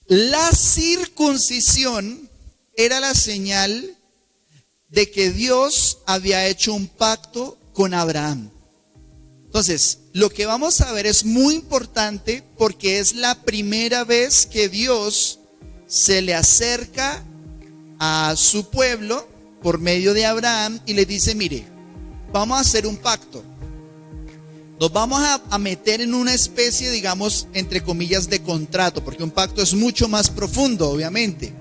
La circuncisión era la señal de que Dios había hecho un pacto con Abraham. Entonces, lo que vamos a ver es muy importante porque es la primera vez que Dios se le acerca a su pueblo por medio de Abraham y le dice: mire, vamos a hacer un pacto. Nos vamos a meter en una especie, digamos, entre comillas, de contrato, porque un pacto es mucho más profundo, obviamente.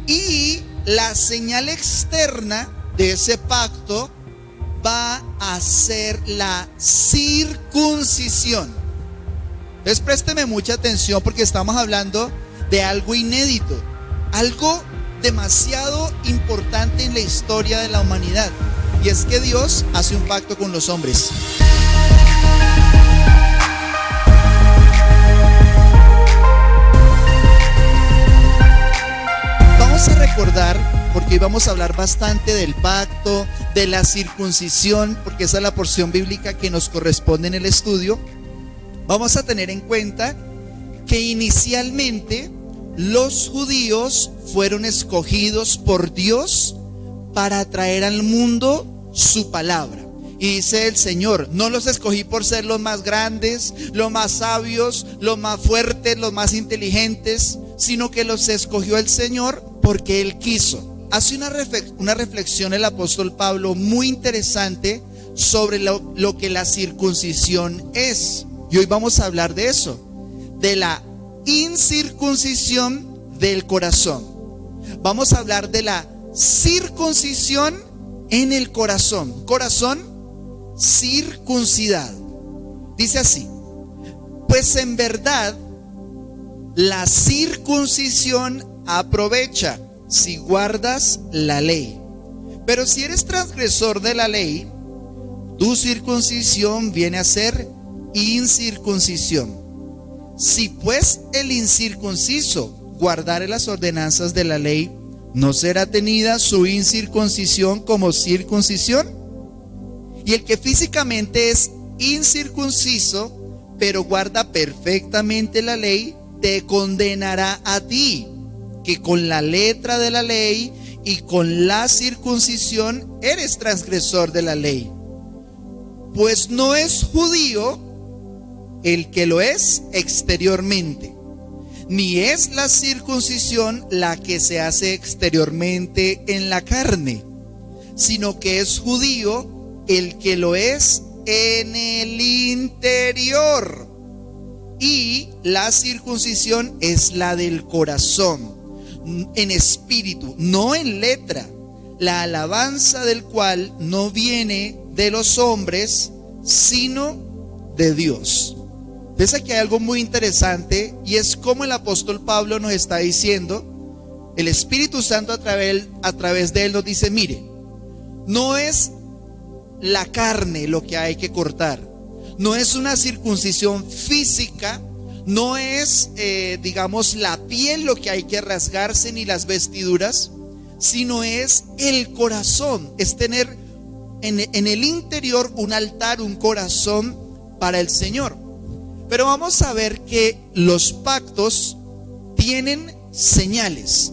Y la señal externa de ese pacto va a ser la circuncisión. Entonces présteme mucha atención porque estamos hablando de algo inédito, algo demasiado importante en la historia de la humanidad. Y es que Dios hace un pacto con los hombres. Vamos a recordar, porque hoy vamos a hablar bastante del pacto, de la circuncisión, porque esa es la porción bíblica que nos corresponde en el estudio. Vamos a tener en cuenta que inicialmente los judíos fueron escogidos por Dios para traer al mundo su palabra. Y dice el Señor: no los escogí por ser los más grandes, los más sabios, los más fuertes, los más inteligentes, sino que los escogió el Señor porque Él quiso. Hace una reflexión el apóstol Pablo muy interesante sobre lo que la circuncisión es. Y hoy vamos a hablar de eso, de la incircuncisión del corazón. Vamos a hablar de la circuncisión en el corazón. Corazón circuncidado. Dice así: pues en verdad la circuncisión aprovecha si guardas la ley. Pero si eres transgresor de la ley, tu circuncisión viene a ser incircuncisión. Si pues el incircunciso guardare las ordenanzas de la ley, ¿no será tenida su incircuncisión como circuncisión? Y el que físicamente es incircunciso, pero guarda perfectamente la ley, te condenará a ti, que con la letra de la ley y con la circuncisión eres transgresor de la ley. Pues no es judío el que lo es exteriormente, ni es la circuncisión la que se hace exteriormente en la carne, sino que es judío el que lo es en el interior. Y la circuncisión es la del corazón, en espíritu, no en letra, la alabanza del cual no viene de los hombres, sino de Dios. Entonces aquí hay algo muy interesante, y es como el apóstol Pablo nos está diciendo, el Espíritu Santo a través de él nos dice: mire, no es la carne lo que hay que cortar, no es una circuncisión física, no es digamos la piel lo que hay que rasgarse, ni las vestiduras, sino es el corazón, es tener en el interior un altar, un corazón para el Señor. Pero vamos a ver que los pactos tienen señales.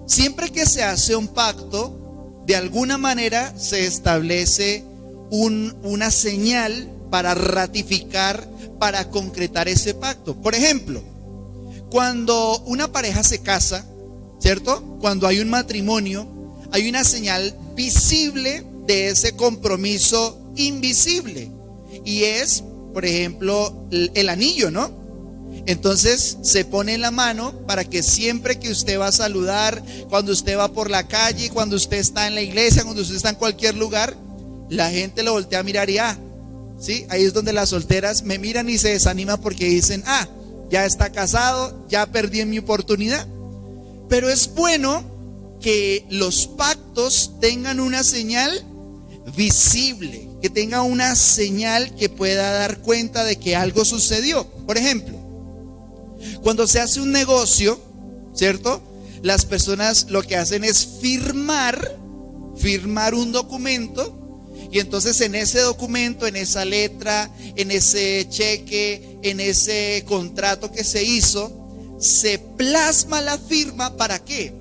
Siempre que se hace un pacto, de alguna manera se establece una señal para ratificar, para concretar ese pacto. Por ejemplo, cuando una pareja se casa, ¿cierto? Cuando hay un matrimonio, hay una señal visible de ese compromiso invisible, y es, por ejemplo, el anillo, ¿no? Entonces se pone en la mano para que siempre que usted va a saludar, cuando usted va por la calle, cuando usted está en la iglesia, cuando usted está en cualquier lugar, la gente lo voltea a mirar y ¿sí? Ahí es donde las solteras me miran y se desaniman porque dicen: ya está casado, ya perdí en mi oportunidad. Pero es bueno que los pactos tengan una señal visible, que tenga una señal que pueda dar cuenta de que algo sucedió. Por ejemplo, cuando se hace un negocio, ¿cierto? Las personas lo que hacen es firmar un documento, y entonces en ese documento, en esa letra, en ese cheque, en ese contrato que se hizo, se plasma la firma. ¿Para qué?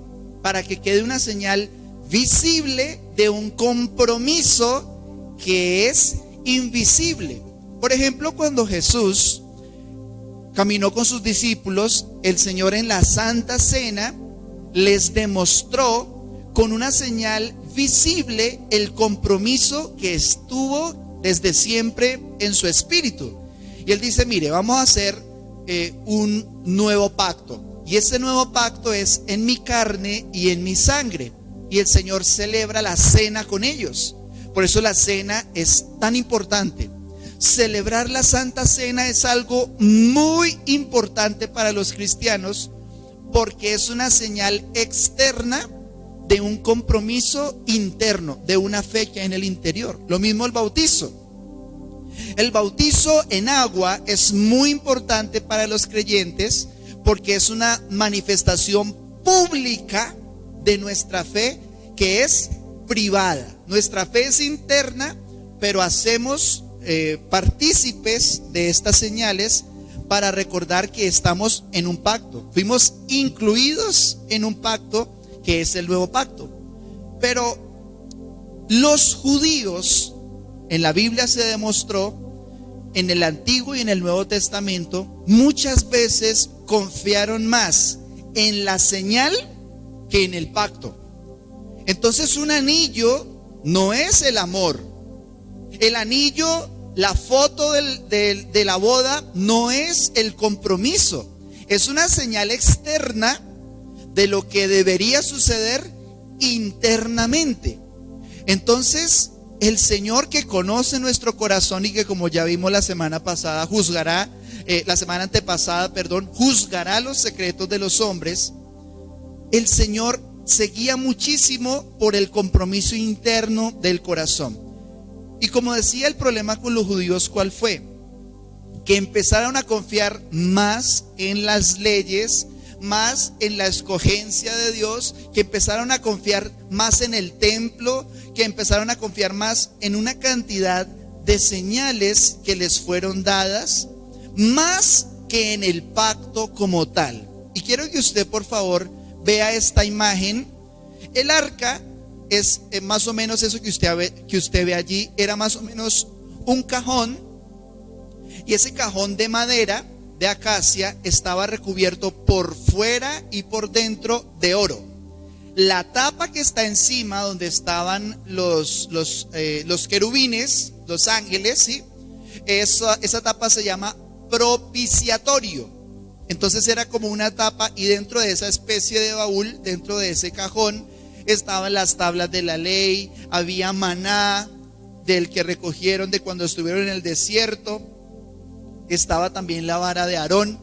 Para que quede una señal visible de un compromiso que es invisible. Por ejemplo, cuando Jesús caminó con sus discípulos, el Señor en la Santa Cena les demostró con una señal visible el compromiso que estuvo desde siempre en su espíritu. Y Él dice, mire, vamos a hacer un nuevo pacto. Y ese nuevo pacto es en mi carne y en mi sangre. Y el Señor celebra la cena con ellos. Por eso la cena es tan importante. Celebrar la Santa Cena es algo muy importante para los cristianos, porque es una señal externa de un compromiso interno, de una fe que hay en el interior. Lo mismo el bautizo. El bautizo en agua es muy importante para los creyentes porque es una manifestación pública de nuestra fe que es privada. Nuestra fe es interna, pero hacemos partícipes de estas señales para recordar que estamos en un pacto. Fuimos incluidos en un pacto que es el nuevo pacto. Pero los judíos, en la Biblia se demostró, en el Antiguo y en el Nuevo Testamento, muchas veces confiaron más en la señal que en el pacto. Entonces un anillo no es el amor. El anillo, la foto de la boda no es el compromiso. Es una señal externa de lo que debería suceder internamente. Entonces el Señor, que conoce nuestro corazón y que, como ya vimos la semana pasada, juzgará los secretos de los hombres. El Señor se guía muchísimo por el compromiso interno del corazón. Y como decía, el problema con los judíos, ¿cuál fue? Que empezaron a confiar más en las leyes, más en la escogencia de Dios, que empezaron a confiar más en el templo, que empezaron a confiar más en una cantidad de señales que les fueron dadas, más que en el pacto como tal. Y quiero que usted, por favor, vea esta imagen. El arca es más o menos eso que usted ve allí. Era más o menos un cajón, y ese cajón de madera de acacia estaba recubierto por fuera y por dentro de oro. La tapa que está encima, donde estaban los querubines, los ángeles, ¿sí? Esa tapa se llama propiciatorio. Entonces era como una tapa, y dentro de esa especie de baúl, dentro de ese cajón, estaban las tablas de la ley, había maná del que recogieron de cuando estuvieron en el desierto, estaba también la vara de Aarón.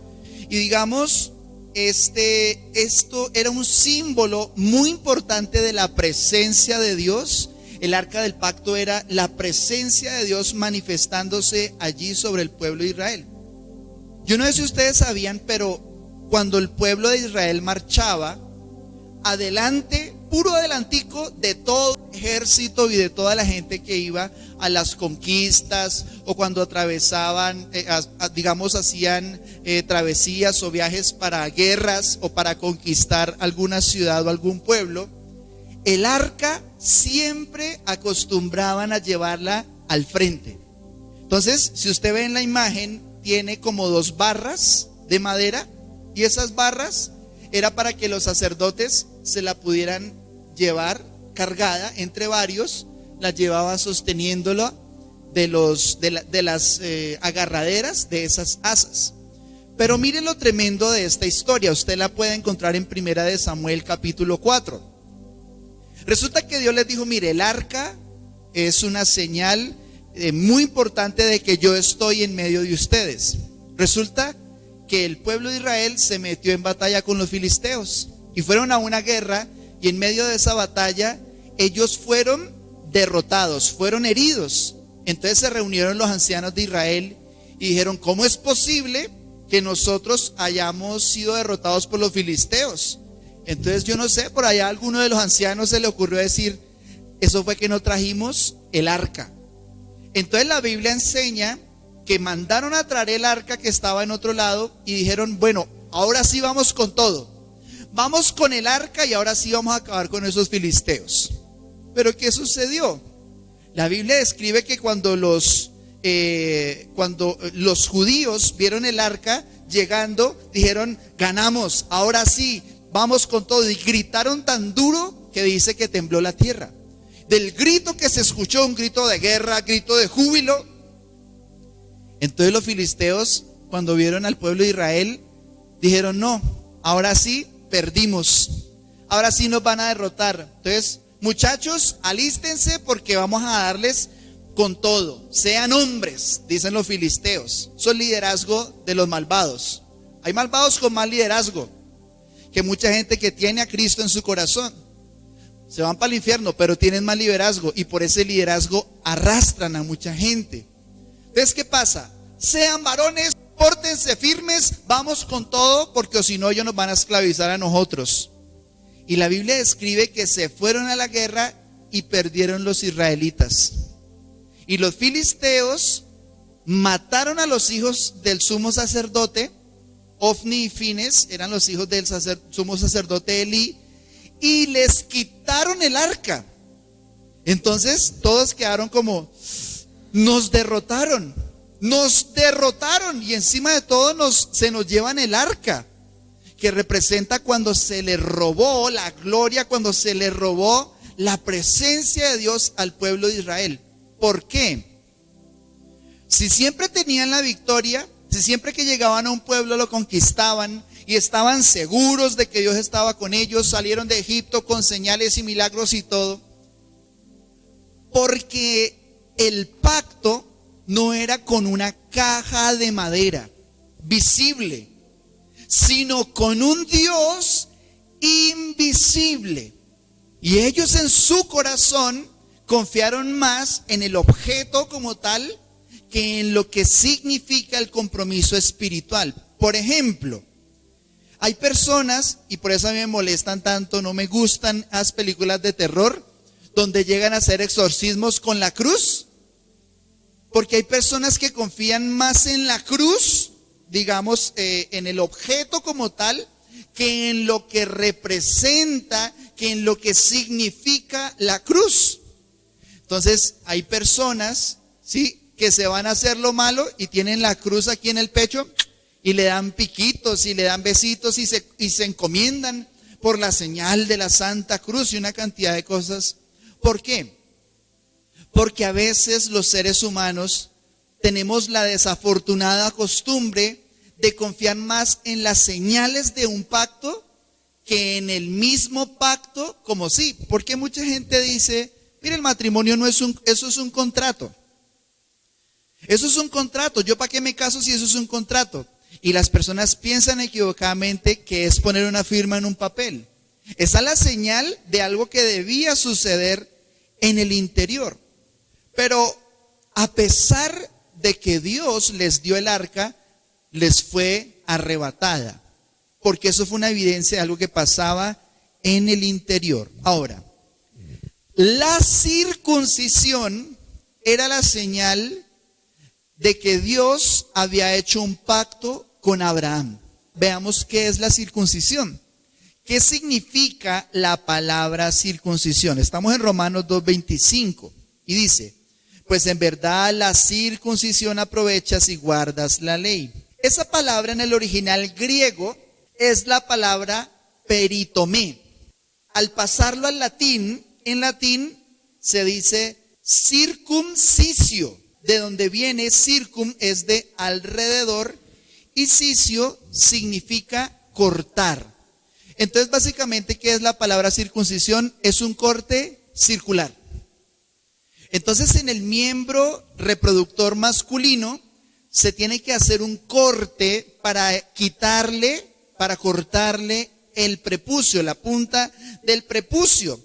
Y digamos, esto era un símbolo muy importante de la presencia de Dios. El arca del pacto era la presencia de Dios manifestándose allí sobre el pueblo de Israel. Yo no sé si ustedes sabían, pero cuando el pueblo de Israel marchaba, adelante, puro adelantico de todo el ejército y de toda la gente que iba a las conquistas, o cuando atravesaban, hacían travesías o viajes para guerras o para conquistar alguna ciudad o algún pueblo, el arca siempre acostumbraban a llevarla al frente. Entonces, si usted ve en la imagen, tiene como 2 barras de madera, y esas barras era para que los sacerdotes se la pudieran llevar cargada entre varios. La llevaba sosteniéndola de las agarraderas de esas asas. Pero mire lo tremendo de esta historia. Usted la puede encontrar en 1 de Samuel capítulo 4. Resulta que Dios les dijo: mire, el arca es una señal muy importante de que yo estoy en medio de ustedes. Resulta que el pueblo de Israel se metió en batalla con los filisteos y fueron a una guerra, y en medio de esa batalla ellos fueron derrotados, fueron heridos. Entonces se reunieron los ancianos de Israel y dijeron: ¿cómo es posible que nosotros hayamos sido derrotados por los filisteos? Entonces, yo no sé, por allá a alguno de los ancianos se le ocurrió decir: eso fue que no trajimos el arca. Entonces la Biblia enseña que mandaron a traer el arca que estaba en otro lado, y dijeron: bueno, ahora sí vamos con todo. Vamos con el arca y ahora sí vamos a acabar con esos filisteos. Pero ¿qué sucedió? La Biblia describe que cuando los judíos vieron el arca llegando, dijeron, ganamos, ahora sí, vamos con todo. Y gritaron tan duro que dice que tembló la tierra. Del grito que se escuchó, un grito de guerra, grito de júbilo. Entonces los filisteos, cuando vieron al pueblo de Israel, dijeron, no, ahora sí perdimos, ahora sí nos van a derrotar. Entonces, muchachos, alístense porque vamos a darles con todo. Sean hombres, dicen los filisteos. Eso es liderazgo de los malvados. Hay malvados con mal liderazgo, que mucha gente que tiene a Cristo en su corazón se van para el infierno, pero tienen mal liderazgo y por ese liderazgo arrastran a mucha gente. Entonces, ¿qué pasa? Sean varones, pórtense firmes, vamos con todo, porque o si no ellos nos van a esclavizar a nosotros. Y la Biblia describe que se fueron a la guerra y perdieron los israelitas. Y los filisteos mataron a los hijos del sumo sacerdote. Ofni y Fines eran los hijos del sumo sacerdote Elí, y les quitaron el arca. Entonces todos quedaron como, nos derrotaron, y encima de todo se nos llevan el arca, que representa cuando se le robó la gloria, cuando se le robó la presencia de Dios al pueblo de Israel. ¿Por qué? Si siempre tenían la victoria, si siempre que llegaban a un pueblo lo conquistaban y estaban seguros de que Dios estaba con ellos, salieron de Egipto con señales y milagros y todo, porque el pacto no era con una caja de madera visible, sino con un Dios invisible. Y ellos en su corazón confiaron más en el objeto como tal que en lo que significa el compromiso espiritual. Por ejemplo, hay personas, y por eso a mí me molestan tanto, no me gustan las películas de terror, donde llegan a hacer exorcismos con la cruz, porque hay personas que confían más en la cruz, digamos, en el objeto como tal, que en lo que representa, que en lo que significa la cruz. Entonces, hay personas, ¿sí?, que se van a hacer lo malo y tienen la cruz aquí en el pecho y le dan piquitos y le dan besitos y se encomiendan por la señal de la Santa Cruz y una cantidad de cosas. ¿Por qué? Porque a veces los seres humanos tenemos la desafortunada costumbre de confiar más en las señales de un pacto que en el mismo pacto, como sí. Porque mucha gente dice, mire, el matrimonio no es eso es un contrato. Eso es un contrato. ¿Yo para qué me caso si eso es un contrato? Y las personas piensan equivocadamente que es poner una firma en un papel. Esa es la señal de algo que debía suceder en el interior. Pero a pesar de que Dios les dio el arca, les fue arrebatada. Porque eso fue una evidencia de algo que pasaba en el interior. Ahora, la circuncisión era la señal de que Dios había hecho un pacto con Abraham. Veamos qué es la circuncisión. ¿Qué significa la palabra circuncisión? Estamos en Romanos 2:25 y dice, pues en verdad la circuncisión aprovecha si guardas la ley. Esa palabra en el original griego es la palabra peritomé. Al pasarlo al latín, en latín se dice circuncisio, de donde viene circum es de alrededor y cisio significa cortar. Entonces básicamente, ¿qué es la palabra circuncisión? Es un corte circular. Entonces en el miembro reproductor masculino se tiene que hacer un corte para cortarle el prepucio, la punta del prepucio.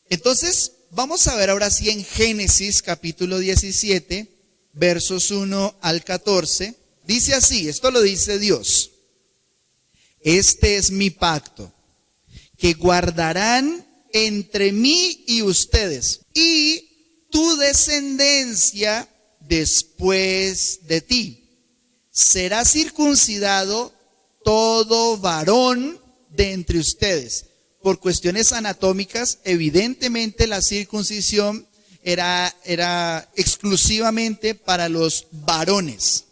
Entonces vamos a ver ahora sí en Génesis capítulo 17, versos 1 al 14. Dice así, esto lo dice Dios. Este es mi pacto, que guardarán entre mí y ustedes, y tu descendencia después de ti. Será circuncidado todo varón de entre ustedes. Por cuestiones anatómicas, evidentemente la circuncisión era exclusivamente para los varones.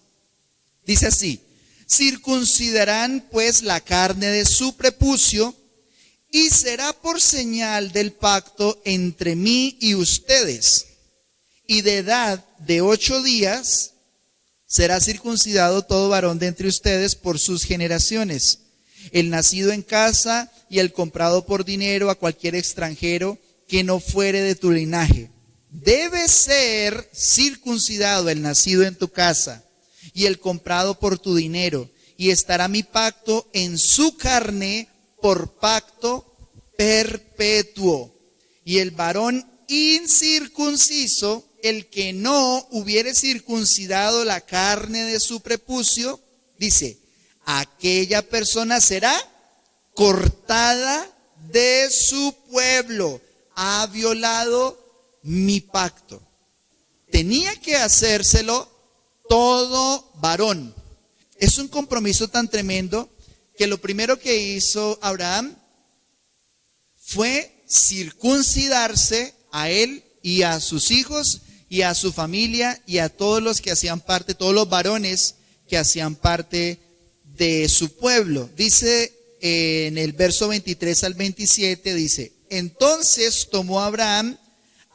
Dice así: circuncidarán pues la carne de su prepucio, y será por señal del pacto entre mí y ustedes. Y de edad de 8 días será circuncidado todo varón de entre ustedes por sus generaciones, el nacido en casa y el comprado por dinero a cualquier extranjero que no fuere de tu linaje. Debe ser circuncidado el nacido en tu casa y el comprado por tu dinero, y estará mi pacto en su carne por pacto perpetuo. Y el varón incircunciso, el que no hubiere circuncidado la carne de su prepucio, dice, aquella persona será cortada de su pueblo. Ha violado mi pacto. Tenía que hacérselo todo varón. Es un compromiso tan tremendo que lo primero que hizo Abraham fue circuncidarse a él y a sus hijos y a su familia y a todos los que hacían parte, todos los varones que hacían parte de su pueblo. Dice en el verso 23 al 27, dice, entonces tomó Abraham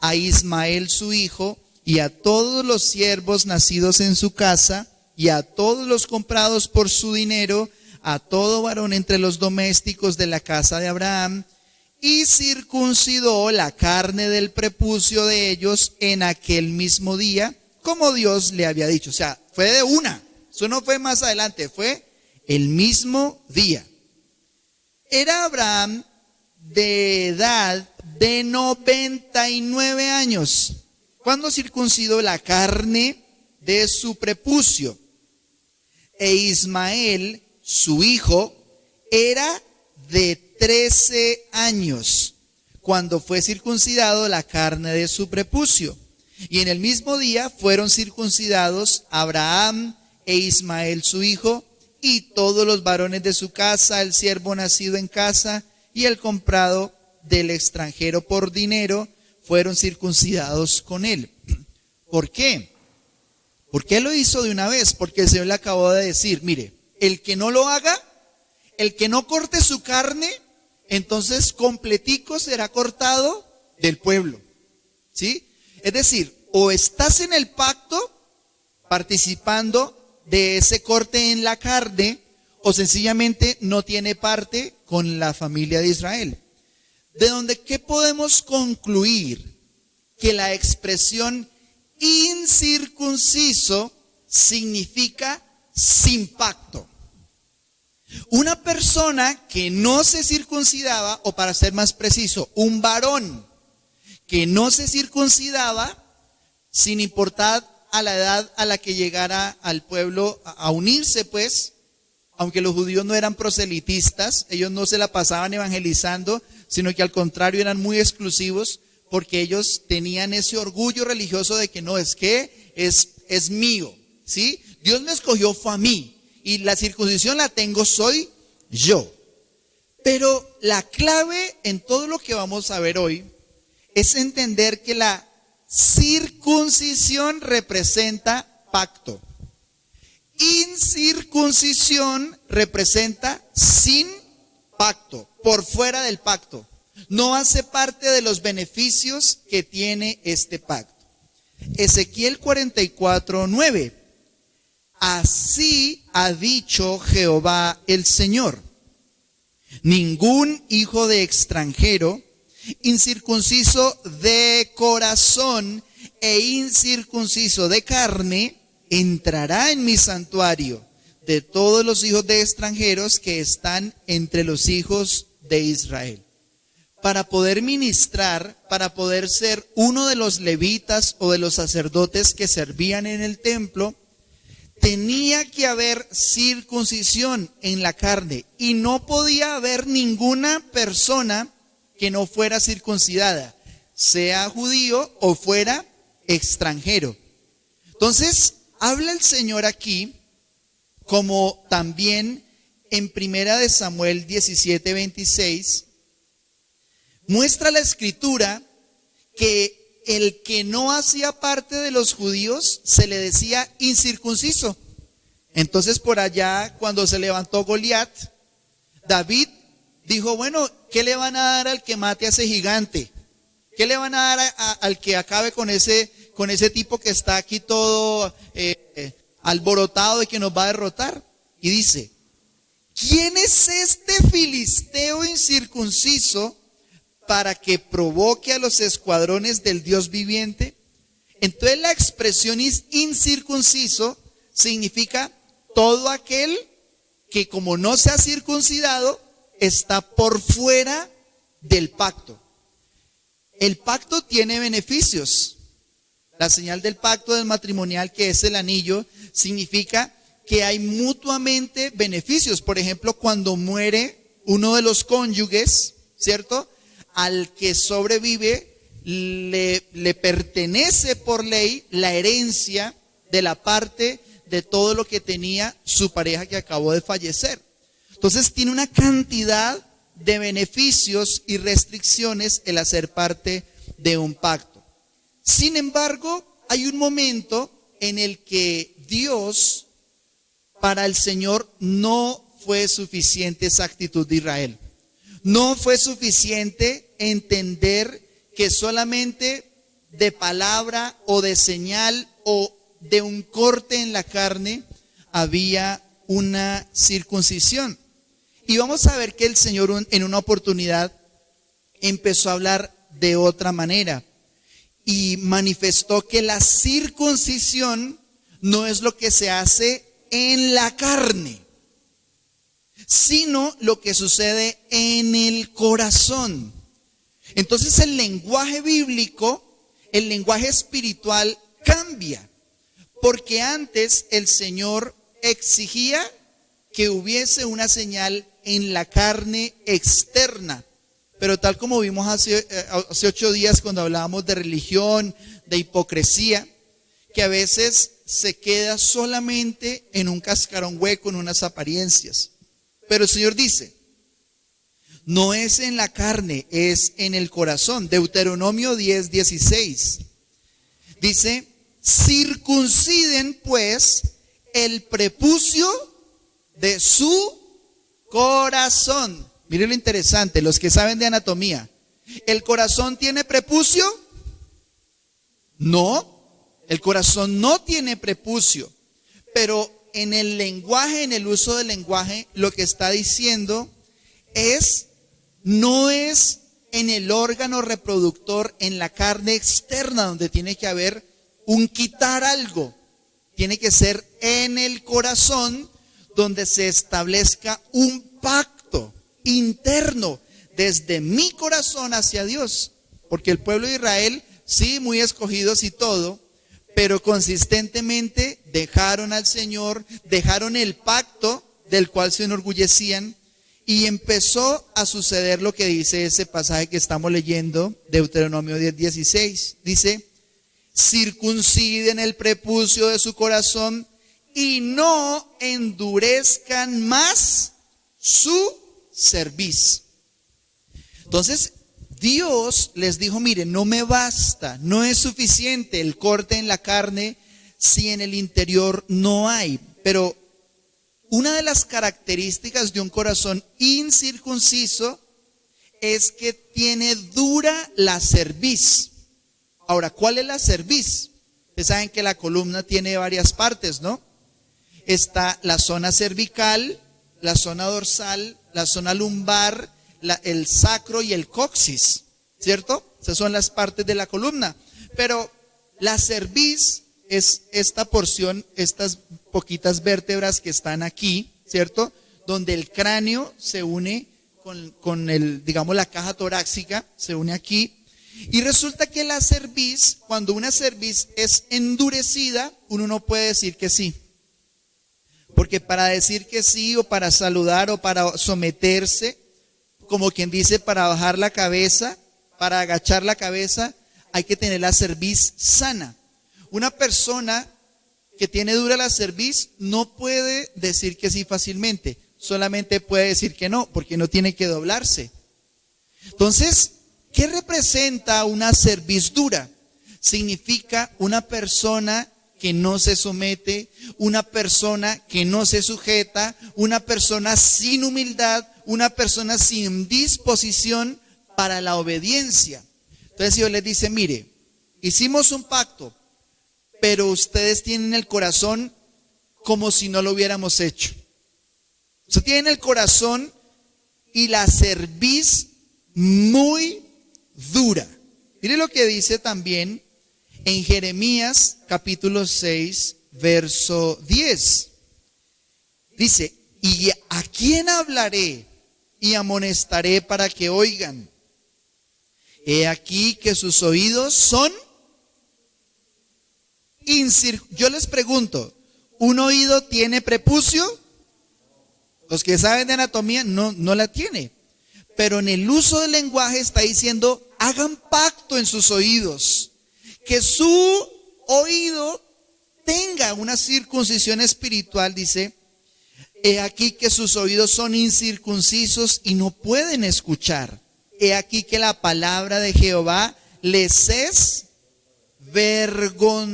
a Ismael su hijo y a todos los siervos nacidos en su casa y a todos los comprados por su dinero, a todo varón entre los domésticos de la casa de Abraham, y circuncidó la carne del prepucio de ellos en aquel mismo día, como Dios le había dicho. O sea, fue de una, eso no fue más adelante, fue el mismo día. Era Abraham de edad de 99 años cuando circuncidó la carne de su prepucio. E Ismael, su hijo, era de 13 años cuando fue circuncidado la carne de su prepucio. Y en el mismo día fueron circuncidados Abraham e Ismael su hijo, y todos los varones de su casa, el siervo nacido en casa y el comprado del extranjero por dinero, fueron circuncidados con él. ¿Por qué? ¿Por qué lo hizo de una vez? Porque el Señor le acabó de decir, mire, el que no lo haga, el que no corte su carne, entonces completico será cortado del pueblo. ¿Sí? Es decir, o estás en el pacto participando de ese corte en la carne, o sencillamente no tiene parte con la familia de Israel. De donde, ¿qué podemos concluir? Que la expresión incircunciso significa sin pacto. Una persona que no se circuncidaba, o para ser más preciso, un varón que no se circuncidaba, sin importar a la edad a la que llegara al pueblo a unirse, pues, aunque los judíos no eran proselitistas, ellos no se la pasaban evangelizando, sino que al contrario eran muy exclusivos, porque ellos tenían ese orgullo religioso de que no, es que es mío, ¿sí? Dios me escogió, fue a mí, y la circuncisión la tengo, soy yo. Pero la clave en todo lo que vamos a ver hoy es entender que la circuncisión representa pacto. Incircuncisión representa sin pacto, por fuera del pacto. No hace parte de los beneficios que tiene este pacto. Ezequiel 44:9. Así ha dicho Jehová el Señor: ningún hijo de extranjero, incircunciso de corazón e incircunciso de carne, entrará en mi santuario de todos los hijos de extranjeros que están entre los hijos de Israel. Para poder ministrar, para poder ser uno de los levitas o de los sacerdotes que servían en el templo, tenía que haber circuncisión en la carne, y no podía haber ninguna persona que no fuera circuncidada, sea judío o fuera extranjero. Entonces, habla el Señor aquí como también en Primera de Samuel 17:26, muestra la escritura que el que no hacía parte de los judíos se le decía incircunciso. Entonces por allá, cuando se levantó Goliat, David dijo, bueno, ¿qué le van a dar al que mate a ese gigante? ¿Qué le van a dar al que acabe con ese tipo que está aquí todo alborotado y que nos va a derrotar? Y dice, ¿quién es este filisteo incircunciso para que provoque a los escuadrones del Dios viviente? Entonces la expresión incircunciso significa todo aquel que, como no se ha circuncidado, está por fuera del pacto. El pacto tiene beneficios. La señal del pacto del matrimonial, que es el anillo, significa que hay mutuamente beneficios. Por ejemplo, cuando muere uno de los cónyuges, ¿cierto? Al que sobrevive le pertenece por ley la herencia de la parte de todo lo que tenía su pareja que acabó de fallecer. Entonces tiene una cantidad de beneficios y restricciones el hacer parte de un pacto. Sin embargo, hay un momento en el que Dios, para el Señor, no fue suficiente esa actitud de Israel. No fue suficiente entender que solamente de palabra o de señal o de un corte en la carne había una circuncisión. Y vamos a ver que el Señor en una oportunidad empezó a hablar de otra manera y manifestó que la circuncisión no es lo que se hace en la carne, sino lo que sucede en el corazón. Entonces el lenguaje bíblico, el lenguaje espiritual cambia, porque antes el Señor exigía que hubiese una señal en la carne externa, pero tal como vimos hace 8 días cuando hablábamos de religión, de hipocresía, que a veces se queda solamente en un cascarón hueco, en unas apariencias. Pero el Señor dice, no es en la carne, es en el corazón. Deuteronomio 10:16 dice, circunciden pues el prepucio de su corazón. Miren lo interesante, los que saben de anatomía. ¿El corazón tiene prepucio? No, el corazón no tiene prepucio. Pero en el lenguaje, en el uso del lenguaje, lo que está diciendo es, no es en el órgano reproductor, en la carne externa, donde tiene que haber un quitar algo. Tiene que ser en el corazón, donde se establezca un pacto interno desde mi corazón hacia Dios. Porque el pueblo de Israel, sí, muy escogidos y todo, pero consistentemente dejaron al Señor, dejaron el pacto del cual se enorgullecían, y empezó a suceder lo que dice ese pasaje que estamos leyendo, Deuteronomio 10:16. Dice, circunciden el prepucio de su corazón y no endurezcan más su cerviz. Entonces, Dios les dijo, miren, no me basta, no es suficiente el corte en la carne si en el interior no hay. Pero una de las características de un corazón incircunciso es que tiene dura la cerviz. Ahora, ¿cuál es la cerviz? Ustedes saben que la columna tiene varias partes, ¿no? Está la zona cervical, la zona dorsal, la zona lumbar, el sacro y el coxis, ¿cierto? Esas son las partes de la columna. Pero la cerviz es esta porción, estas poquitas vértebras que están aquí, ¿cierto? Donde el cráneo se une con el, digamos, la caja torácica, se une aquí. Y resulta que la cerviz, cuando una cerviz es endurecida, uno no puede decir que sí. Porque para decir que sí, o para saludar, o para someterse, como quien dice, para bajar la cabeza, para agachar la cabeza, hay que tener la cerviz sana. Una persona que tiene dura la cerviz no puede decir que sí fácilmente. solamente puede decir que no, porque no tiene que doblarse. Entonces, ¿qué representa una cerviz dura? Significa una persona que no se somete, una persona que no se sujeta, una persona sin humildad, una persona sin disposición para la obediencia. Entonces Dios les dice, mire, hicimos un pacto, pero ustedes tienen el corazón como si no lo hubiéramos hecho. O sea, tienen el corazón y la cerviz muy dura. Mire lo que dice también en Jeremías capítulo 6, verso 10. Dice, ¿y a quién hablaré y amonestaré para que oigan? He aquí que sus oídos son Yo les pregunto, ¿un oído tiene prepucio? Los que saben de anatomía no la tiene. Pero en el uso del lenguaje está diciendo, hagan pacto en sus oídos. Que su oído tenga una circuncisión espiritual, dice. He aquí que sus oídos son incircuncisos y no pueden escuchar. He aquí que la palabra de Jehová les es vergonzosa.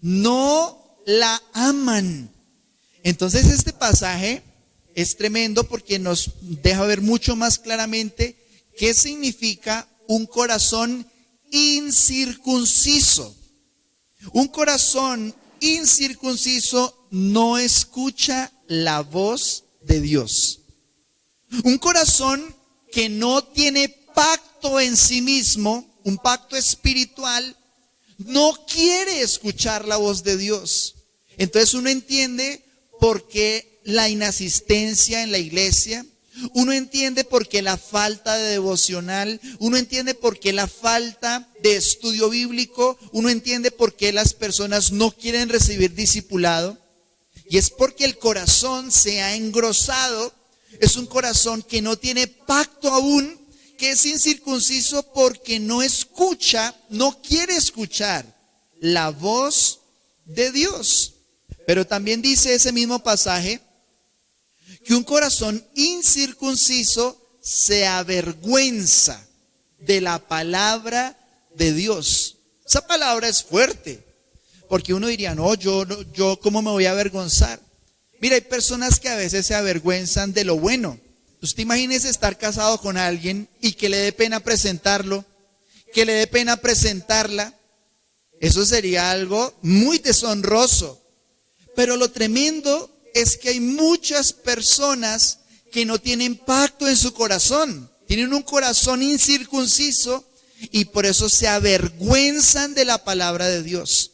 No la aman. Entonces este pasaje es tremendo porque nos deja ver mucho más claramente qué significa un corazón incircunciso. Un corazón incircunciso no escucha la voz de Dios. Un corazón que no tiene pacto en sí mismo, un pacto espiritual, no quiere escuchar la voz de Dios. Entonces uno entiende por qué la inasistencia en la iglesia, uno entiende por qué la falta de devocional, uno entiende por qué la falta de estudio bíblico, uno entiende por qué las personas no quieren recibir discipulado. Y es porque el corazón se ha engrosado, es un corazón que no tiene pacto aún, que es incircunciso porque no escucha, no quiere escuchar la voz de Dios. Pero también dice ese mismo pasaje que un corazón incircunciso se avergüenza de la palabra de Dios. Esa palabra es fuerte, porque uno diría, no, yo ¿cómo me voy a avergonzar? Mira, hay personas que a veces se avergüenzan de lo bueno. Usted imagínese estar casado con alguien y que le dé pena presentarlo, que le dé pena presentarla. Eso sería algo muy deshonroso. Pero lo tremendo es que hay muchas personas que no tienen pacto en su corazón. Tienen un corazón incircunciso y por eso se avergüenzan de la palabra de Dios.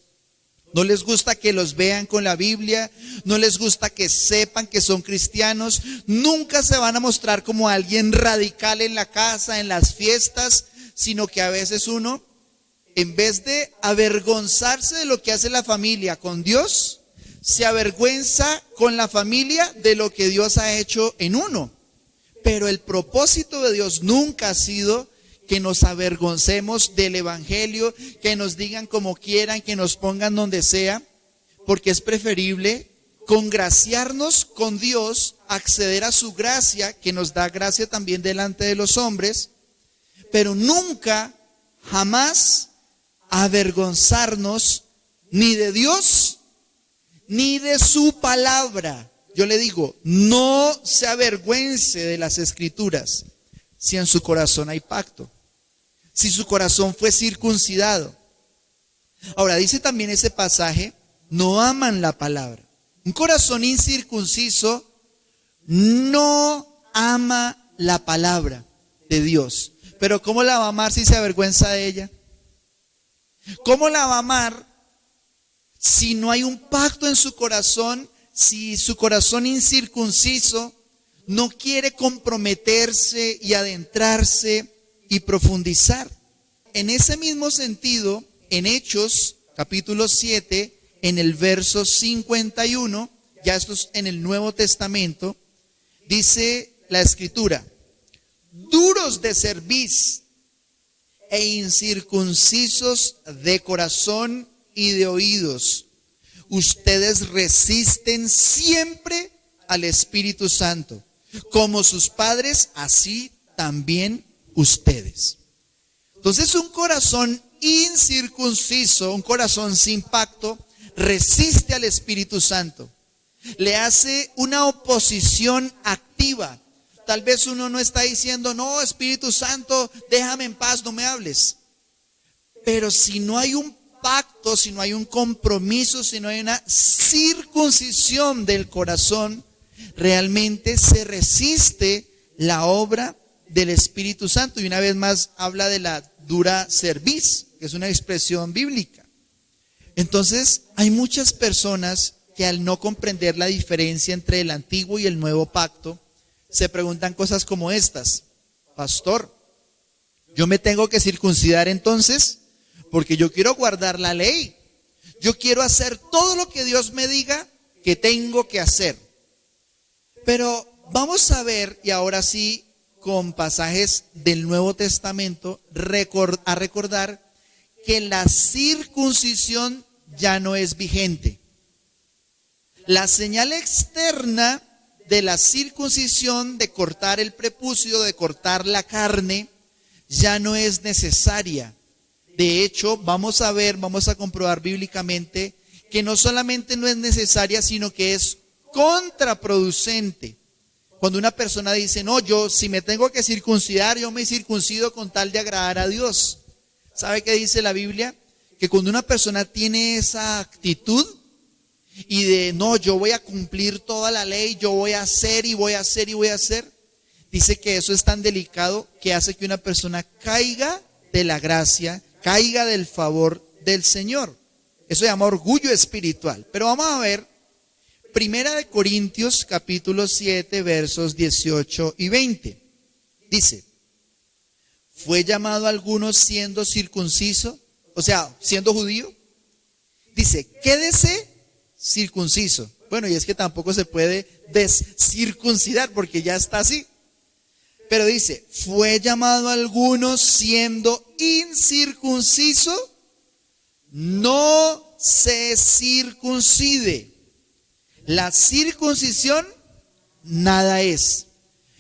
No les gusta que los vean con la Biblia, no les gusta que sepan que son cristianos, nunca se van a mostrar como alguien radical en la casa, en las fiestas, sino que a veces uno, en vez de avergonzarse de lo que hace la familia con Dios, se avergüenza con la familia de lo que Dios ha hecho en uno. Pero el propósito de Dios nunca ha sido que nos avergoncemos del evangelio, que nos digan como quieran, que nos pongan donde sea, porque es preferible congraciarnos con Dios, acceder a su gracia, que nos da gracia también delante de los hombres, pero nunca, jamás avergonzarnos ni de Dios, ni de su palabra. Yo le digo, no se avergüence de las escrituras si en su corazón hay pacto, si su corazón fue circuncidado. Ahora dice también ese pasaje, no aman la palabra. Un corazón incircunciso no ama la palabra de Dios. Pero ¿cómo la va a amar si se avergüenza de ella? ¿Cómo la va a amar si no hay un pacto en su corazón? Si su corazón incircunciso no quiere comprometerse y adentrarse y profundizar. En ese mismo sentido, en Hechos capítulo 7, en el verso 51, ya esto es en el Nuevo Testamento, dice la Escritura, duros de cerviz e incircuncisos de corazón y de oídos, ustedes resisten siempre al Espíritu Santo. Como sus padres, así también ustedes. Entonces un corazón incircunciso, un corazón sin pacto, resiste al Espíritu Santo. Le hace una oposición activa. Tal vez uno no está diciendo, no, Espíritu Santo, déjame en paz, no me hables. Pero si no hay un pacto, si no hay un compromiso, si no hay una circuncisión del corazón, realmente se resiste la obra del Espíritu Santo. Y una vez más habla de la dura cerviz, que es una expresión bíblica. Entonces hay muchas personas que al no comprender la diferencia entre el antiguo y el nuevo pacto, se preguntan cosas como estas: pastor, ¿yo me tengo que circuncidar entonces? Porque yo quiero guardar la ley. Yo quiero hacer todo lo que Dios me diga que tengo que hacer. Pero vamos a ver, y ahora sí, con pasajes del Nuevo Testamento, a recordar que la circuncisión ya no es vigente. La señal externa de la circuncisión, de cortar el prepucio, de cortar la carne, ya no es necesaria. De hecho, vamos a comprobar bíblicamente que no solamente no es necesaria, sino que es contraproducente. Cuando una persona dice, no, yo si me tengo que circuncidar, yo me circuncido con tal de agradar a Dios. ¿Sabe qué dice la Biblia? Que cuando una persona tiene esa actitud y de, no, yo voy a cumplir toda la ley, yo voy a hacer y voy a hacer y voy a hacer, dice que eso es tan delicado que hace que una persona caiga de la gracia, caiga del favor del Señor. Eso se llama orgullo espiritual. Pero vamos a ver Primera de Corintios capítulo 7 versos 18 y 20. Dice, ¿fue llamado a algunos siendo circunciso? O sea, siendo judío. Dice, quédese circunciso. Bueno, y es que tampoco se puede descircuncidar porque ya está así. Pero dice, ¿fue llamado a algunos siendo incircunciso? No se circuncide. La circuncisión nada es.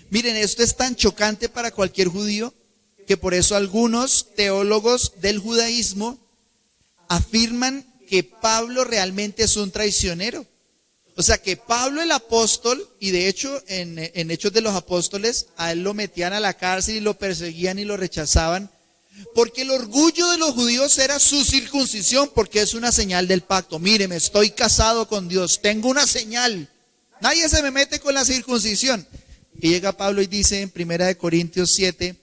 Miren, esto es tan chocante para cualquier judío que por eso algunos teólogos del judaísmo afirman que Pablo realmente es un traicionero. O sea que Pablo el apóstol, y de hecho en Hechos de los Apóstoles, a él lo metían a la cárcel y lo perseguían y lo rechazaban, porque el orgullo de los judíos era su circuncisión, porque es una señal del pacto. Míreme, estoy casado con Dios, tengo una señal, nadie se me mete con la circuncisión. Y llega Pablo y dice en 1 Corintios 7,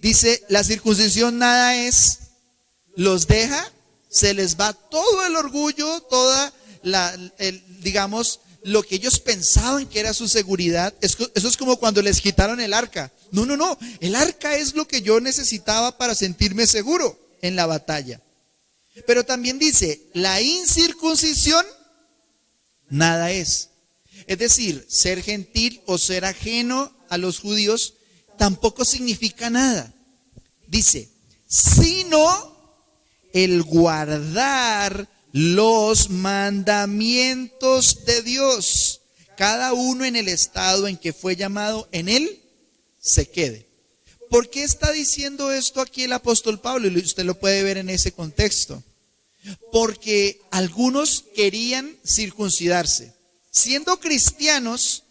dice, la circuncisión nada es, los deja, se les va todo el orgullo, toda digamos, lo que ellos pensaban que era su seguridad. Eso es como cuando les quitaron el arca. No, el arca es lo que yo necesitaba para sentirme seguro en la batalla. Pero también dice, la incircuncisión nada es. Es decir, ser gentil o ser ajeno a los judíos tampoco significa nada. Dice, sino el guardar los mandamientos de Dios, cada uno en el estado en que fue llamado, en él se quede. ¿Por qué está diciendo esto aquí el apóstol Pablo? Y usted lo puede ver en ese contexto. Porque algunos querían circuncidarse. Siendo cristianos,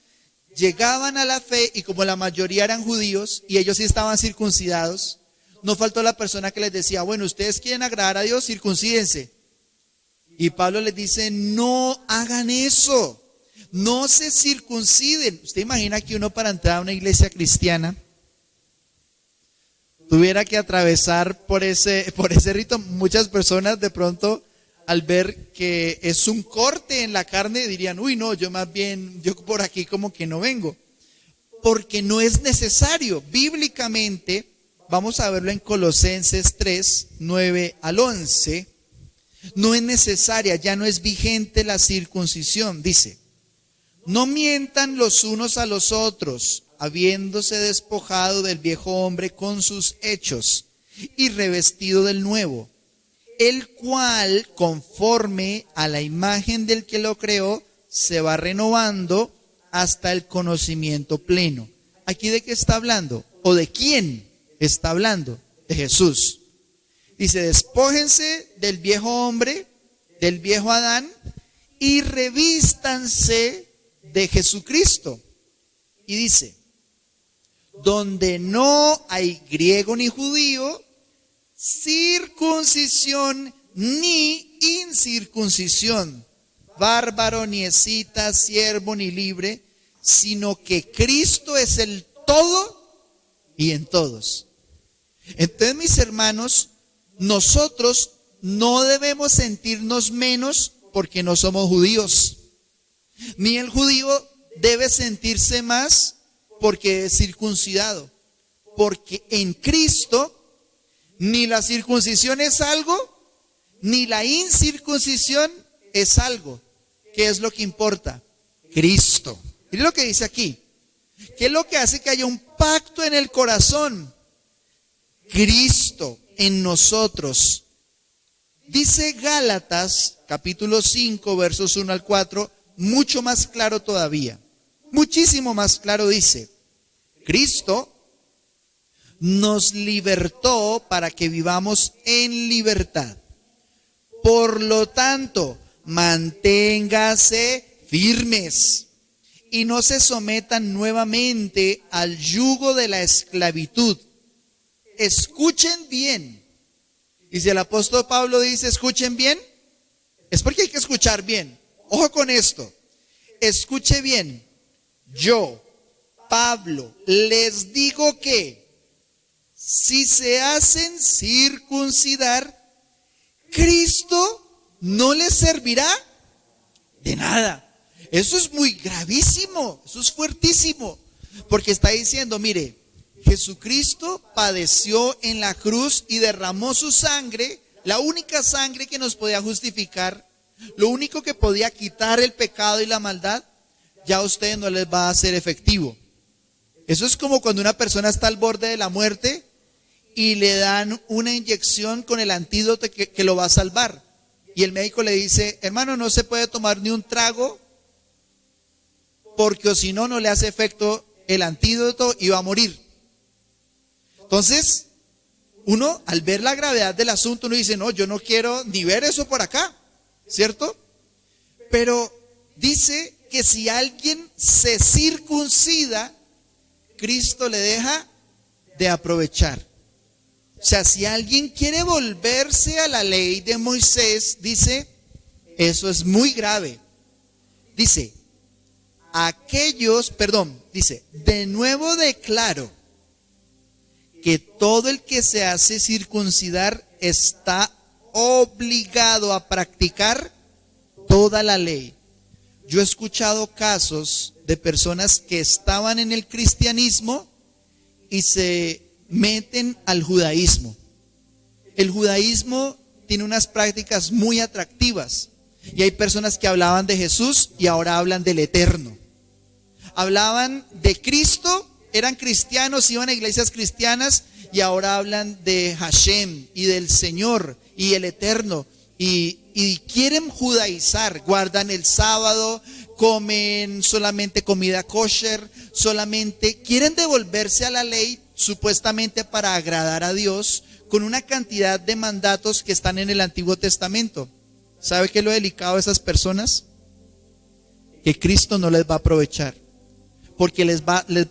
llegaban a la fe y como la mayoría eran judíos y ellos sí estaban circuncidados, no faltó la persona que les decía, bueno, ustedes quieren agradar a Dios, circuncídense. Y Pablo les dice, no hagan eso, no se circunciden. ¿Usted imagina que uno para entrar a una iglesia cristiana tuviera que atravesar por ese rito? Muchas personas de pronto al ver que es un corte en la carne dirían, uy no, yo por aquí como que no vengo. Porque no es necesario. Bíblicamente, vamos a verlo en Colosenses 3, 9 al 11. No es necesaria, ya no es vigente la circuncisión. Dice, no mientan los unos a los otros, habiéndose despojado del viejo hombre con sus hechos y revestido del nuevo, el cual, conforme a la imagen del que lo creó, se va renovando hasta el conocimiento pleno. ¿Aquí de qué está hablando? ¿O de quién está hablando? De Jesús. Dice, despójense del viejo hombre, del viejo Adán, y revístanse de Jesucristo. Y dice, donde no hay griego ni judío, circuncisión ni incircuncisión, bárbaro ni escita, siervo ni libre, sino que Cristo es el todo y en todos. Entonces, mis hermanos, nosotros no debemos sentirnos menos porque no somos judíos, ni el judío debe sentirse más porque es circuncidado, porque en Cristo ni la circuncisión es algo, ni la incircuncisión es algo. ¿Qué es lo que importa? Cristo. Mire lo que dice aquí. ¿Qué es lo que hace que haya un pacto en el corazón? Cristo en nosotros. Dice Gálatas, capítulo 5, versos 1 al 4, mucho más claro todavía. Muchísimo más claro dice, Cristo nos libertó para que vivamos en libertad. Por lo tanto, manténgase firmes y no se sometan nuevamente al yugo de la esclavitud. Escuchen bien. Y si el apóstol Pablo dice escuchen bien, es porque hay que escuchar bien. Ojo con esto. Escuche bien. Yo, Pablo, les digo que si se hacen circuncidar, Cristo no les servirá de nada. Eso es muy gravísimo, eso es fuertísimo, porque está diciendo, mire, Jesucristo padeció en la cruz y derramó su sangre, la única sangre que nos podía justificar, lo único que podía quitar el pecado y la maldad, ya a ustedes no les va a ser efectivo. Eso es como cuando una persona está al borde de la muerte y le dan una inyección con el antídoto que lo va a salvar. Y el médico le dice, hermano, no se puede tomar ni un trago porque o si no, no le hace efecto el antídoto y va a morir. Entonces, uno al ver la gravedad del asunto, uno dice, no, yo no quiero ni ver eso por acá, ¿cierto? Pero dice que si alguien se circuncida, Cristo le deja de aprovechar. O sea, si alguien quiere volverse a la ley de Moisés, dice, eso es muy grave. Dice, dice, de nuevo declaro que todo el que se hace circuncidar está obligado a practicar toda la ley. Yo he escuchado casos de personas que estaban en el cristianismo y se meten al judaísmo. El judaísmo tiene unas prácticas muy atractivas y hay personas que hablaban de Jesús y ahora hablan del eterno. Hablaban de Cristo, eran cristianos, iban a iglesias cristianas y ahora hablan de Hashem y del Señor y el eterno y quieren judaizar, guardan el sábado, comen solamente comida kosher, solamente quieren devolverse a la ley supuestamente para agradar a Dios con una cantidad de mandatos que están en el Antiguo Testamento. ¿Sabe qué es lo delicado de esas personas? Que Cristo no les va a aprovechar. Porque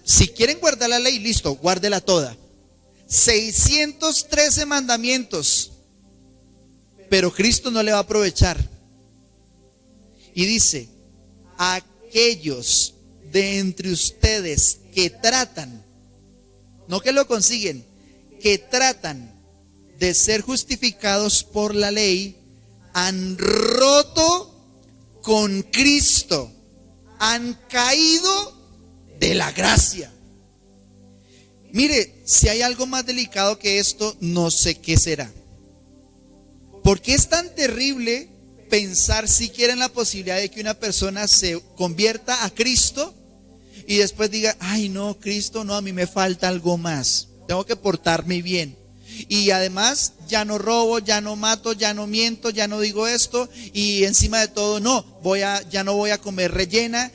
si quieren guardar la ley, listo, guárdela toda. 613 mandamientos. Pero Cristo no le va a aprovechar. Y dice, aquellos de entre ustedes que tratan, no que lo consiguen, que tratan de ser justificados por la ley, han roto con Cristo, han caído de la gracia. Mire, si hay algo más delicado que esto, no sé qué será. ¿Por qué es tan terrible pensar siquiera en la posibilidad de que una persona se convierta a Cristo y después diga, ay no, Cristo no, a mí me falta algo más, tengo que portarme bien? Y además ya no robo, ya no mato, ya no miento, ya no digo esto, y encima de todo ya no voy a comer rellena,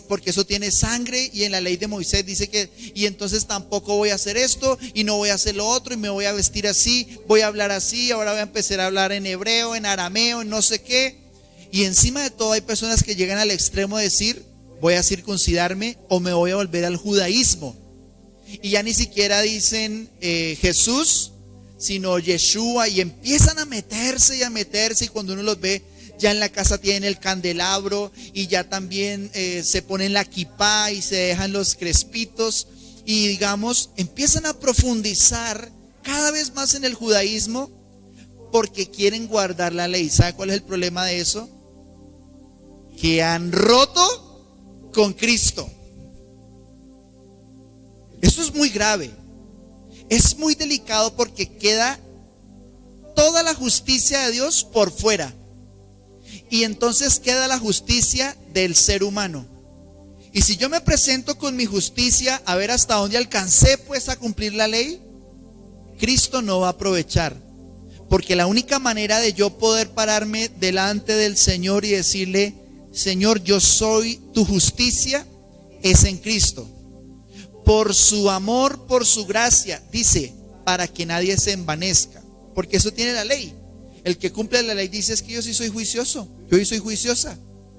porque eso tiene sangre, y en la ley de Moisés dice que, y entonces tampoco voy a hacer esto, y no voy a hacer lo otro, y me voy a vestir así, voy a hablar así, ahora voy a empezar a hablar en hebreo, en arameo, en no sé qué. Y encima de todo hay personas que llegan al extremo de decir, voy a circuncidarme o me voy a volver al judaísmo. Y ya ni siquiera dicen Jesús, sino Yeshua, y empiezan a meterse, y cuando uno los ve, ya en la casa tienen el candelabro, y ya también se ponen la kipá y se dejan los crespitos, y digamos, empiezan a profundizar cada vez más en el judaísmo, porque quieren guardar la ley. ¿Sabe cuál es el problema de eso? Que han roto con Cristo. Eso es muy grave. Es muy delicado porque queda toda la justicia de Dios por fuera. Y entonces queda la justicia del ser humano. Y si yo me presento con mi justicia a ver hasta dónde alcancé pues a cumplir la ley, Cristo no va a aprovechar. Porque la única manera de yo poder pararme delante del Señor y decirle, Señor, yo soy tu justicia, es en Cristo. Por su amor, por su gracia, dice, para que nadie se envanezca, porque eso tiene la ley. El que cumple la ley dice, es que yo sí soy juicioso, yo sí soy juiciosa.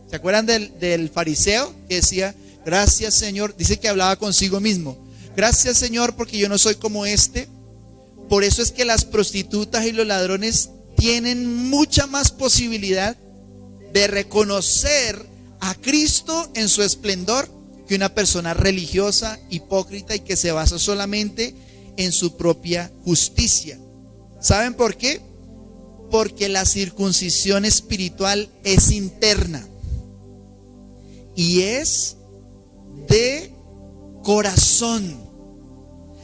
¿Se acuerdan del fariseo que decía, gracias Señor? Dice que hablaba consigo mismo, gracias Señor porque yo no soy como este. Por eso es que las prostitutas y los ladrones tienen mucha más posibilidad de reconocer a Cristo en su esplendor que una persona religiosa, hipócrita y que se basa solamente en su propia justicia. ¿Saben por qué? Porque la circuncisión espiritual es interna y es de corazón.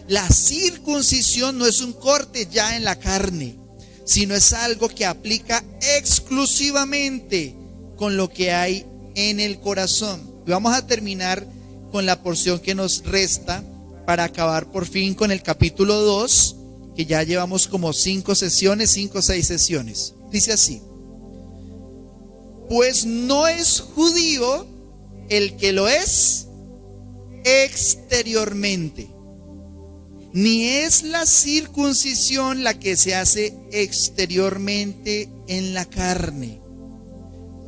La circuncisión no es un corte ya en la carne, sino es algo que aplica exclusivamente con lo que hay en el corazón. Y vamos a terminar con la porción que nos resta para acabar por fin con el capítulo 2, que ya llevamos como 5 o 6 sesiones. Dice así: pues no es judío el que lo es exteriormente, ni es la circuncisión la que se hace exteriormente en la carne,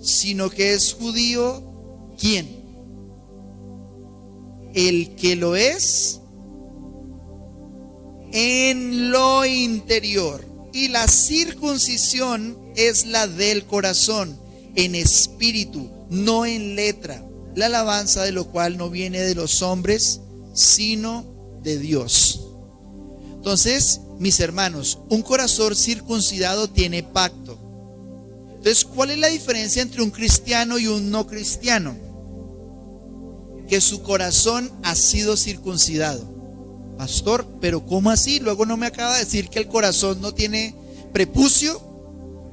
sino que es judío, ¿quién? El que lo es en lo interior. Y la circuncisión es la del corazón, en espíritu, no en letra, la alabanza de lo cual no viene de los hombres, sino de Dios. Entonces, mis hermanos, un corazón circuncidado tiene pacto. Entonces, ¿cuál es la diferencia entre un cristiano y un no cristiano? Que su corazón ha sido circuncidado. Pastor, pero ¿cómo así? Luego no me acaba de decir que el corazón no tiene prepucio.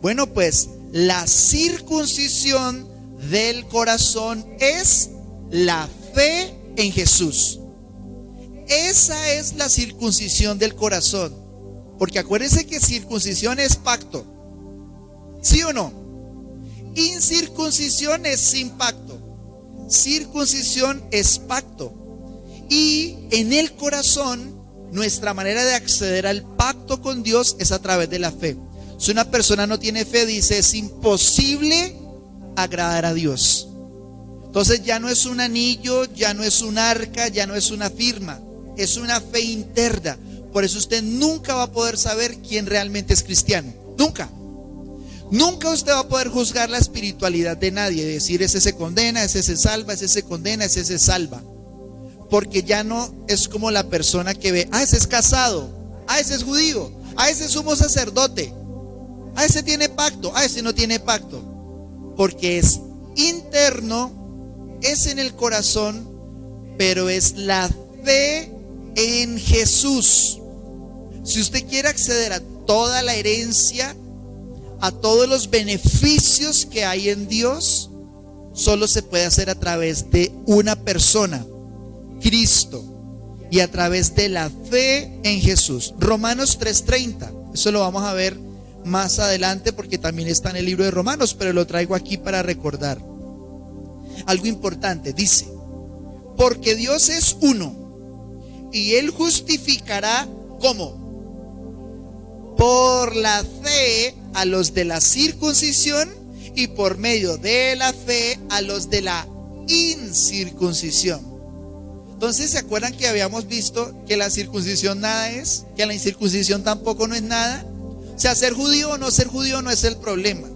Bueno, pues la circuncisión del corazón es la fe en Jesús. Esa es la circuncisión del corazón. Porque acuérdense que circuncisión es pacto, ¿sí o no? Incircuncisión es sin pacto. Circuncisión es pacto. Y en el corazón, nuestra manera de acceder al pacto con Dios es a través de la fe. Si una persona no tiene fe, dice, es imposible agradar a Dios. Entonces ya no es un anillo, ya no es un arca, ya no es una firma, es una fe interna. Por eso usted nunca va a poder saber quién realmente es cristiano. Nunca. Nunca usted va a poder juzgar la espiritualidad de nadie, decir ese se condena, ese se salva, ese se condena, ese se salva. Porque ya no es como la persona que ve, ese es casado, ese es judío, ese es sumo sacerdote, ese tiene pacto, ese no tiene pacto. Porque es interno, es en el corazón, pero es la fe en Jesús. Si usted quiere acceder a toda la herencia, a todos los beneficios que hay en Dios, solo se puede hacer a través de una persona, Cristo. y a través de la fe en Jesús. Romanos 3:30, eso lo vamos a ver más adelante porque también está en el libro de Romanos, pero lo traigo aquí para recordar algo importante. Dice: porque Dios es uno y Él justificará, ¿cómo? Por la fe a los de la circuncisión y por medio de la fe a los de la incircuncisión. Entonces, ¿se acuerdan que habíamos visto que la circuncisión nada es? Que la incircuncisión tampoco no es nada. O sea, ser judío o no ser judío no es el problema.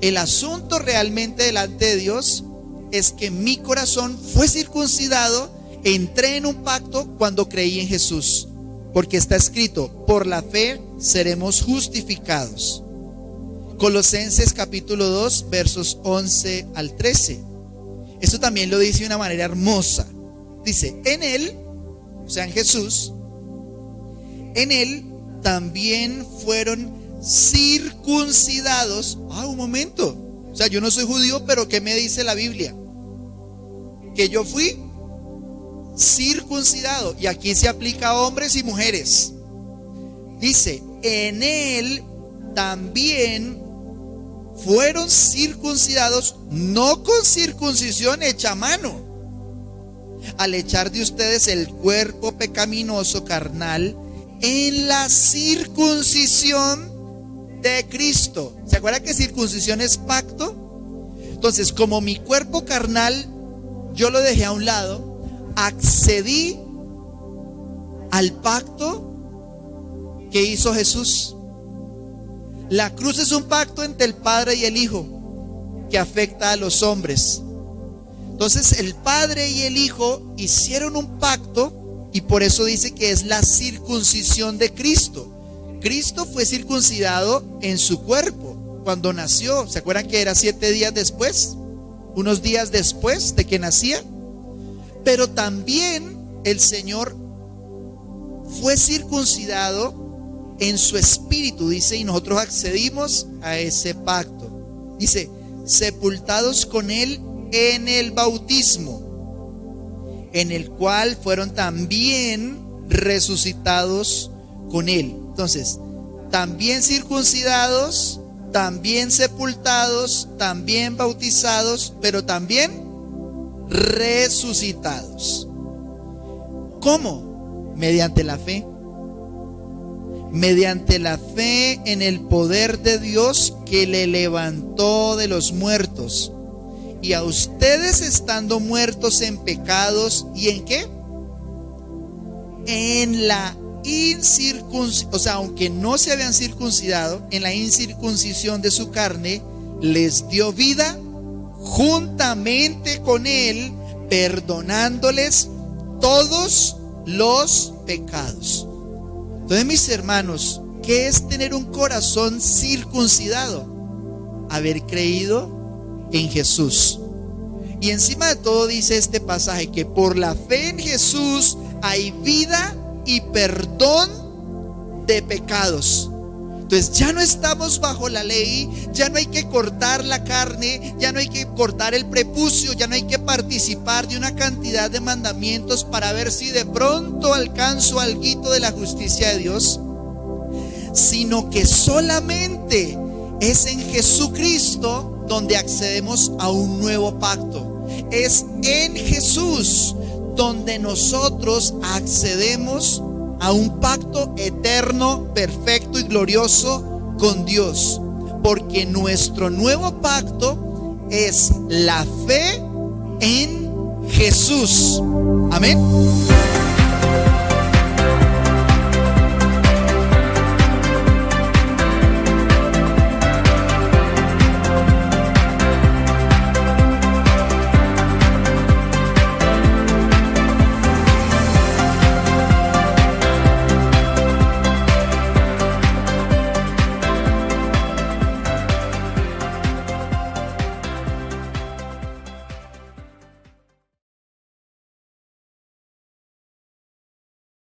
El asunto realmente delante de Dios es que mi corazón fue circuncidado, entré en un pacto cuando creí en Jesús, porque está escrito: por la fe seremos justificados. Colosenses capítulo 2 versos 11 al 13. Esto también lo dice de una manera hermosa. Dice: en Él, o sea en Jesús, en Él también fueron circuncidados. Un momento, o sea, yo no soy judío, pero ¿qué me dice la Biblia? Que yo fui circuncidado, y aquí se aplica a hombres y mujeres. Dice: en Él también fueron circuncidados, no con circuncisión hecha a mano, al echar de ustedes el cuerpo pecaminoso carnal en la circuncisión de Cristo. ¿Se acuerdan que circuncisión es pacto? Entonces, como mi cuerpo carnal yo lo dejé a un lado, accedí al pacto que hizo Jesús. La cruz es un pacto entre el Padre y el Hijo que afecta a los hombres. Entonces el Padre y el Hijo hicieron un pacto, y por eso dice que es la circuncisión de Cristo. Cristo fue circuncidado en su cuerpo cuando nació. ¿Se acuerdan que era 7 días después? Unos días después de que nacía. Pero también el Señor fue circuncidado en su espíritu, dice, y nosotros accedimos a ese pacto. Dice: sepultados con Él en el bautismo, en el cual fueron también resucitados con Él. Entonces, también circuncidados, también sepultados, también bautizados, pero también resucitados. ¿Cómo? Mediante la fe. Mediante la fe en el poder de Dios que le levantó de los muertos. Y a ustedes, estando muertos en pecados, ¿y en qué? En la incircuncisión, o sea, aunque no se habían circuncidado, en la incircuncisión de su carne, les dio vida juntamente con Él, perdonándoles todos los pecados. Entonces, mis hermanos, ¿qué es tener un corazón circuncidado? Haber creído en Jesús. Y encima de todo dice este pasaje que por la fe en Jesús hay vida y perdón de pecados. Entonces ya no estamos bajo la ley, ya no hay que cortar la carne, ya no hay que cortar el prepucio, ya no hay que participar de una cantidad de mandamientos para ver si de pronto alcanzo alguito de la justicia de Dios, sino que solamente es en Jesucristo donde accedemos a un nuevo pacto. Es en Jesús donde nosotros accedemos a un pacto eterno, perfecto y glorioso con Dios, porque nuestro nuevo pacto es la fe en Jesús. Amén.